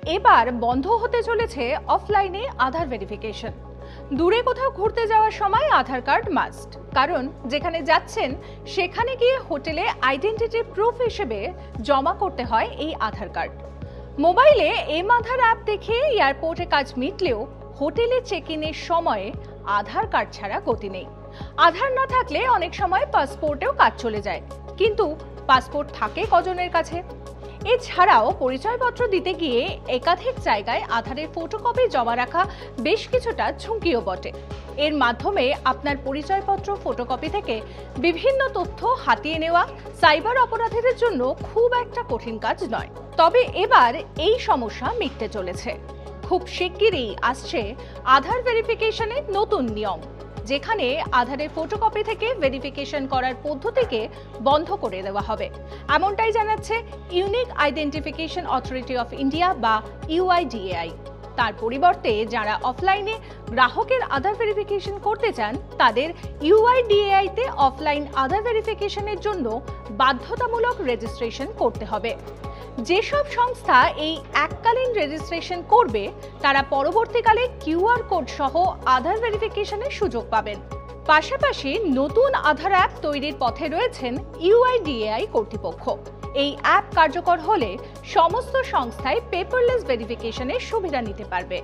এবার বন্ধ হতে চলেছে অফলাইনে আধার ভেরিফিকেশন। দূরে কোথাও ঘুরতে যাওয়ার সময় আধার কার্ড মাস্ট, কারণ যেখানে যাচ্ছেন সেখানে গিয়ে হোটেলে আইডেন্টিটি প্রুফ হিসেবে জমা করতে হয় এই আধার কার্ড। মোবাইলে আধার অ্যাপ দেখে এয়ারপোর্টে কাজ মিটলেও হোটেলে চেক ইনের সময়ে আধার কার্ড ছাড়া গতি নেই। আধার না থাকলে অনেক সময় পাসপোর্টেও কাজ চলে যায়, কিন্তু পাসপোর্ট থাকে কজনের কাছে? এছাড়াও পরিচয়পত্র দিতে গিয়ে একাধিক জায়গায় আধারের ফটোকপি জমা রাখা বেশ কিছুটা ঝুঁকিও বটে। এর মাধ্যমে আপনার পরিচয়পত্র ফটোকপি থেকে বিভিন্ন তথ্য হাতিয়ে নেওয়া সাইবার অপরাধীদের জন্য খুব একটা কঠিন কাজ নয়। তবে এবার এই সমস্যা মিটতে চলেছে। খুব শিগগিরই আসছে আধার ভেরিফিকেশনের নতুন নিয়ম, যেখানে আধারের ফটোকপি থেকে ভেরিফিকেশন করার পদ্ধতিকে বন্ধ করে দেওয়া হবে। এমনটাই জানাচ্ছে unique identification authority of India বা ইউআইডিএআই। তার পরিবর্তে যারা অফলাইনে গ্রাহকের আধার ভেরিফিকেশন করতে চান, তাদের ইউআইডিএআই তে অফলাইন আধার ভেরিফিকেশনের জন্য বাধ্যতামূলক রেজিস্ট্রেশন করতে হবে। যেসব সংস্থা এই এককালীন রেজিস্ট্রেশন করবে, তারা পরবর্তীকালে কিউআর কোড সহ আধার ভেরিফিকেশনের সুযোগ পাবেন। পাশাপাশি নতুন আধার অ্যাপ তৈরির পথে রয়েছেন ইউআইডিএআই কর্তৃপক্ষ। এই অ্যাপ কার্যকর হলে সমস্ত সংস্থায় পেপারলেস ভেরিফিকেশনের সুবিধা নিতে পারবে।